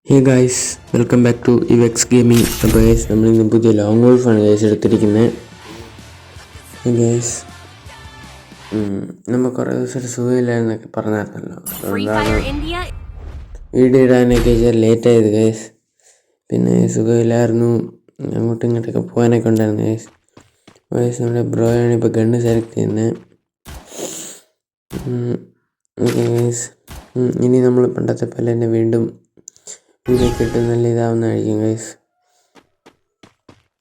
Hey guys, welcome back to Evex gaming. അപ്പോൾ guys, നമ്മളിന്ന് പുതിയ ലോങ് വോൾഫാണ് ഗൈസ് എടുത്തിരിക്കുന്നത്. ഗൈസ്, നമ്മൾ കുറേ ദിവസമായിട്ട് സുഖമില്ലായിരുന്നൊക്കെ പറഞ്ഞായിരുന്നല്ലോ. അതുകൊണ്ടാണ് വീഡിയോ ഇടാനൊക്കെ ലേറ്റായത് ഗൈസ്. പിന്നെ സുഖമില്ലായിരുന്നു, അങ്ങോട്ടും ഇങ്ങോട്ടൊക്കെ പോകാനൊക്കെ ഉണ്ടായിരുന്നു ഗൈസ്. ഗൈസ്, നമ്മുടെ ബ്രോയാണ് ഇപ്പോൾ ഗണ്ണ് സെലക്ട് ചെയ്യുന്നത്. ഓക്കെ ഗൈസ്, ഇനി നമ്മൾ പണ്ടത്തെ പോലെ തന്നെ വീണ്ടും വീഡിയോക്കെ ഇട്ട് നല്ല ഇതാവുന്നതായിരിക്കും ഗൈസ്.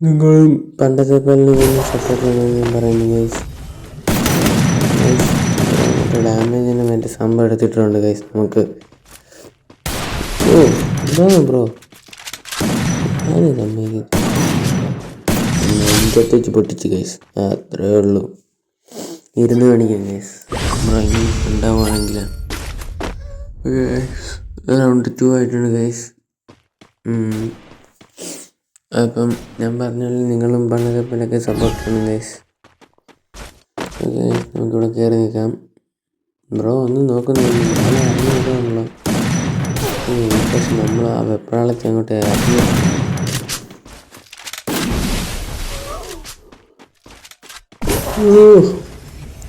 നിങ്ങളും പണ്ടത്തെ പോലെ സപ്പോർട്ട് ചെയ്യണമെന്ന് ഞാൻ പറയുന്നു ഗൈസ്. മറ്റേ ഡാമേജിന് മറ്റേ സംഭവം എടുത്തിട്ടുണ്ട് ഗൈസ്. നമുക്ക് എന്താണ് ബ്രോ ഞാനേ സമ്മതിക്കും വെച്ച് പൊട്ടിച്ച് ഗൈസ്. അത്രേ ഉള്ളൂ, ഇരുന്ന് കാണിക്കാം ഗൈസ്. നമ്മളങ്ങനെ ഉണ്ടാവുകയാണെങ്കിൽ റൗണ്ട് 2 ആയിട്ടുണ്ട് ഗൈസ്. അപ്പം ഞാൻ പറഞ്ഞാലും നിങ്ങളും പണ്ടത്തെ പോലെയൊക്കെ സപ്പോർട്ട് ചെയ്യണം ഗൈസ്. ഓക്കെ, നമുക്കിവിടെ കയറി നിൽക്കാം. ബ്രോ ഒന്നും നോക്കുന്നില്ല, ഞാൻ അറിഞ്ഞിട്ടാണല്ലോ. പക്ഷെ നമ്മൾ ആ വെപ്രാളത്തെ അങ്ങോട്ട് ഇറങ്ങി.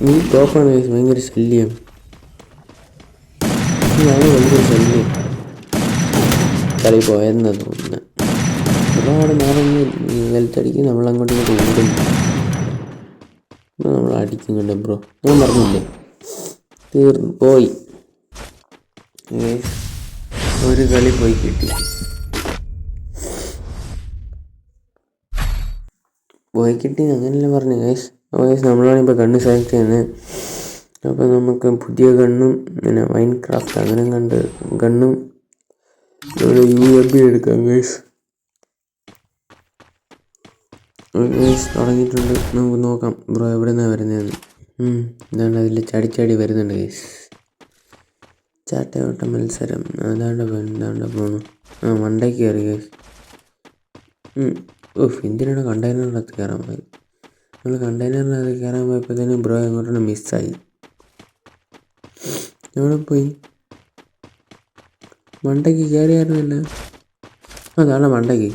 നീ ടോപ്പാണ് ഗൈസ്, ഭയങ്കര ശല്യം. ഭയങ്കര ശല്യം കളി പോയെന്നാ തോന്നുന്നത്. ഒരുപാട് നേരം വെൽത്തടിക്കും, നമ്മളങ്ങോട്ടും ഇങ്ങോട്ട് ഓടും. നമ്മൾ അടിക്കുന്നുണ്ട് ബ്രോ, ഞാൻ പറഞ്ഞില്ലേ, തീർന്നു പോയി. ഒരു കളി പോയി കിട്ടി, അങ്ങനെയല്ലേ പറഞ്ഞു ഗൈസ്. ഗൈസ്, നമ്മളാണ് ഇപ്പോൾ ഗണ്ണ് സെലക്ട് ചെയ്യുന്നത്. അപ്പോൾ നമുക്ക് പുതിയ ഗണ്ണും പിന്നെ മൈൻക്രാഫ്റ്റ് അങ്ങനെ കണ്ട് ഗണ്ണും UMP എടുക്കാം ഗൈസ്. തുടങ്ങിയിട്ടുണ്ട്, നമുക്ക് നോക്കാം ബ്രോ എവിടെ നിന്നാണ് വരുന്നതെന്ന്. ഇതാണ്ട് അതിൽ ചാടി വരുന്നുണ്ട് ഗൈസ്. ചാട്ടയോട്ട മത്സരം അതാണ്ട് പോണു. മണ്ടയ്ക്ക് കയറി ഗൈസ്. എന്തിനാണ് കണ്ടെയ്നറിനകത്ത് കയറാൻ പോയത്? നമ്മൾ കണ്ടെയ്നറിനകത്ത് കയറാൻ പോയപ്പോഴത്തേനും ബ്രോ എങ്ങോട്ടാണ് മിസ്സായി. എവിടെ പോയി? മണ്ടയ്ക്ക് കയറിയായിരുന്നില്ല. അതാണ് മണ്ടയ്ക്ക്.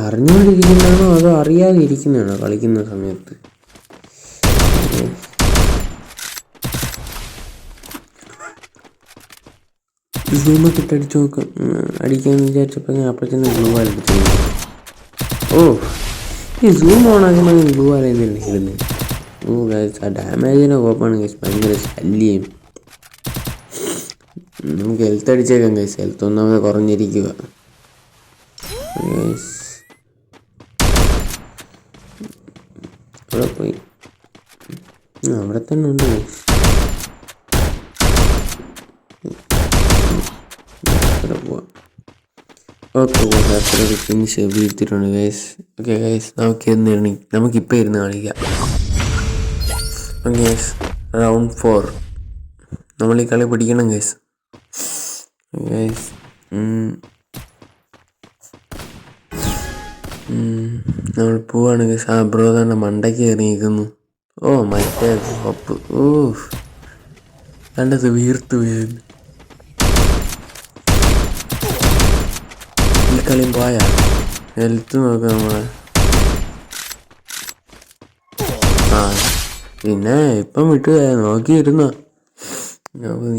അറിഞ്ഞുകൊണ്ടിരിക്കുന്നതാണോ അതോ അറിയാതെ ഇരിക്കുന്നതാണോ കളിക്കുന്ന സമയത്ത്? സൂമൊക്കെ ഇട്ടടിച്ച് നോക്കാം. അടിക്കാമെന്ന് വിചാരിച്ചപ്പോൾ ഞാൻ അപ്പോഴത്തേനും ബ്ലൂ വാൽ അടിച്ചു. ഈ സൂം ഓണാക്കുമ്പോൾ ബ്ലൂ വാലെന്നല്ലേ ഇടുന്നത്? ഗൈസ്, ആ ഡാമേജിനെ കോപ്പാണ് ഗൈസ്, ഭയങ്കര ശല്യം. നമുക്ക് ഹെൽത്ത് അടിച്ചേക്കാം ഗൈസ്, ഹെൽത്ത് ഒന്നാമത് കുറഞ്ഞിരിക്കുക ഗൈസ്. അവിടെ പോയി, അവിടെ തന്നെ ഉണ്ട് ഗൈസ്. ഓക്കെ ഗൈസ്, അത്ര ഫിനിഷ് വീഴ്ത്തിട്ടുണ്ട് ഗൈസ്. ഓക്കെ ഗൈസ്, നമുക്കിപ്പോൾ ഇരുന്ന് കാണിക്കാം ഗൈസ്. റൗണ്ട് 4 നമ്മൾ ഈ കളി പിടിക്കണം ഗൈസ്. നമ്മൾ പോവാണ് ഗൈസ്. ബ്രോ തന്നെ മണ്ടയ്ക്ക് കയറി നിൽക്കുന്നു. മറ്റേ കോപ്പ് കണ്ടത് വീർത്ത് വീഴുന്നു. ഈ കളിയും പോയാ ഹെൽത്ത് നോക്കാം നമ്മളെ. പിന്നെ ഇപ്പം വിട്ടു നോക്കിയിരുന്നോ?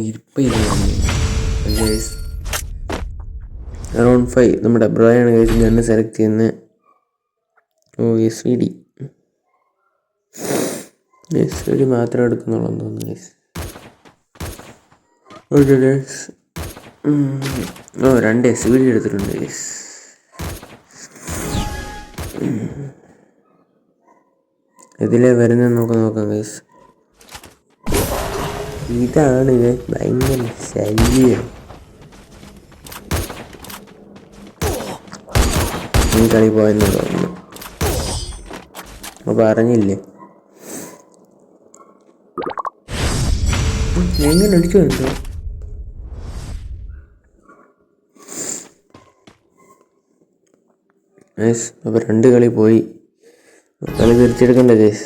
ഇപ്പം ഗൈസ്. റൗണ്ട് 5 നമ്മുടെ ബ്രോയാണ് ഗൈസ് ഗണ്ണ് സെലക്ട് ചെയ്യുന്നത്. SVD മാത്രമേ എടുക്കുന്നുള്ളൂ തോന്നുന്നു ഗൈസ്. ഓക്കെ ഗൈസ്, 2 SVD എടുത്തിട്ടുണ്ട് ഗൈസ്. ഇതിലേ വരുന്നത് നോക്കാം ഗൈസ്. ഇതാണ് ഗൈസ് ഭയങ്കര ശല്യം. ഈ കളി പോയെന്ന് തോന്നുന്നു. അപ്പോൾ അറിഞ്ഞില്ലേ എങ്ങനെ അടിച്ചു വന്നു? അപ്പോൾ 2 കളി പോയി. കളി തിരിച്ചെടുക്കണ്ടേ ഗൈസ്?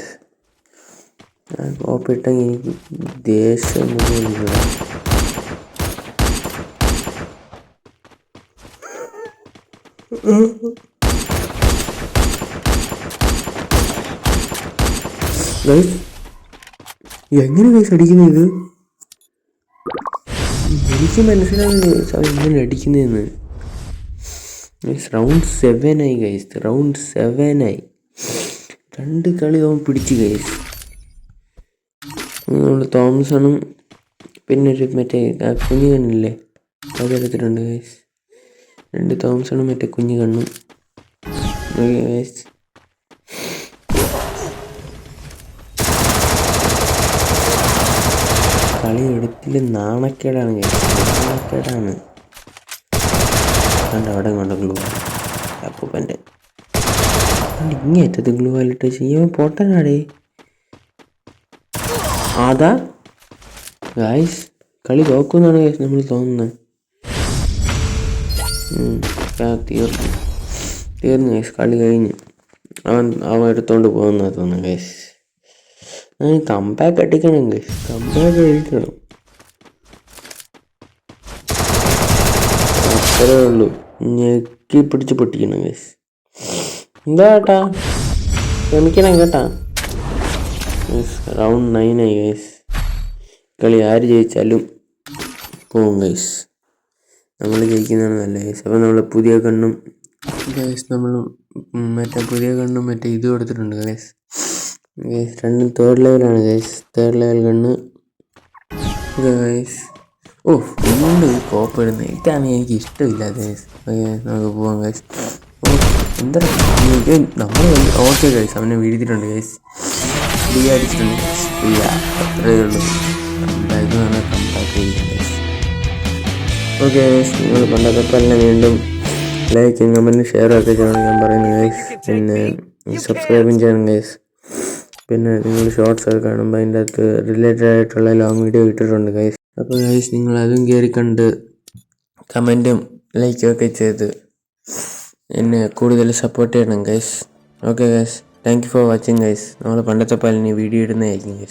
ആ കോപ്പിട്ടെങ്കിൽ എനിക്ക് ദേഷ്യം മുഴുവൻ. എങ്ങനെ ഗൈസ് അടിക്കുന്നത്? എനിക്ക് മനസ്സിലാവുന്നത് എങ്ങനെ അടിക്കുന്നതെന്ന്. റൗണ്ട് 7 ആയി ഗൈസ്, റൗണ്ട് 7 ആയി. 2 കളി അവൻ പിടിച്ച് ഗൈസ്. നമ്മൾ തോമസണും പിന്നെ ഒരു മറ്റേ കുഞ്ഞു കണ്ണില്ലേ അതെടുത്തിട്ടുണ്ട് ഗൈസ്. 2 തോമസണും മറ്റേ കുഞ്ഞു കണ്ണും ഗൈസ്. കളി എടുത്തില്ല, നാണക്കേടാണ് ഗൈസ്, നാണക്കേടാണ്. കണ്ട അവിടെ കൊണ്ട് ഗ്ലൂ അപ്പൂപ്പൻ്റെ ഇങ്ങേറ്റത് ഗ്ലൂ വാലിട്ട് ചെയ്യാൻ പൊട്ടനാടേ. അതാ ഗൈസ് കളി തോക്കുന്നാണ് ഗൈസ് നമ്മൾ തോന്നുന്നത്. തീർന്നു ഗൈസ്, കളി കഴിഞ്ഞു. അവൻ എടുത്തോണ്ട് പോകുന്ന തോന്നുന്നു ഗൈസ്. കംബാക്ക് അടിക്കണം ഗൈസ്, കംബാക്ക് അടിക്കണം. അത്രേ ഉള്ളൂ, ഞെക്കി പിടിച്ച് പൊട്ടിക്കണം ഗൈസ്. എന്താ കേട്ടാ, ക്ഷമിക്കണം കേട്ടാ. റൗണ്ട് 9 ആയി ഗൈസ്. കളി ആര് ജയിച്ചാലും പോവും ഗൈസ്, നമ്മൾ ജയിക്കുന്നതാണ് നല്ല ഗൈസ്. അപ്പോൾ നമ്മൾ പുതിയ കണ്ണും ഗൈസ്, നമ്മൾ മറ്റേ പുതിയ കണ്ണും മറ്റേ ഇത് കൊടുത്തിട്ടുണ്ട് ഗൈസ്. ഗൈസ് 2 തേർഡ് ലെവലാണ് ഗൈസ്, തേർഡ് ലെവൽ കണ്ണ് ഗൈസ്. ഓ ഇന്നുകൊണ്ട് ഈ കോപ്പ് ഇടുന്നത് ഇതാണ് എനിക്ക് ഇഷ്ടമില്ലാത്ത ഗൈസ്. ഓക്കെ നമുക്ക് പോവാം ഗൈസ്. ഓ എന്താ നമ്മൾ ഓക്കെ ഗൈസ്, അവനെ വീഴ്ത്തിട്ടുണ്ട് ഗൈസ്, ഫ്രീ അടിച്ചിട്ടുണ്ട് ഗൈസ്. ഫ്രീ അത്രയേ ഉള്ളൂ. കമ്പാക്ക് പറഞ്ഞാൽ കമ്പാക്ക് ചെയ്യും ഗൈസ്. ഓക്കെ ഗൈസ്, നിങ്ങൾ പണ്ടത്തെ തന്നെ വീണ്ടും ലൈക്കും കമൻറ്റും ഷെയർ ഒക്കെ ചെയ്യണം ഞാൻ പറയുന്നത് ഗൈസ്. പിന്നെ സബ്സ്ക്രൈബും ചെയ്യണം ഗൈസ്. പിന്നെ നിങ്ങൾ ഷോർട്സ് ഒക്കെ കാണുമ്പോൾ അതിൻ്റെ അകത്ത് റിലേറ്റഡ് ആയിട്ടുള്ള ലോങ് വീഡിയോ ഇട്ടിട്ടുണ്ട് ഗൈസ്. അപ്പോൾ ഗൈസ് നിങ്ങൾ അതും കയറി കണ്ട് കമൻറ്റും ലൈക്കും ഒക്കെ ചെയ്ത് എന്നെ കൂടുതൽ സപ്പോർട്ട് ചെയ്യണം guys. Okay guys, thank you for watching guys. നമ്മൾ പണ്ടത്തെ പോലെ വീഡിയോ ഇടുന്നതായിരിക്കും ഗൈസ്.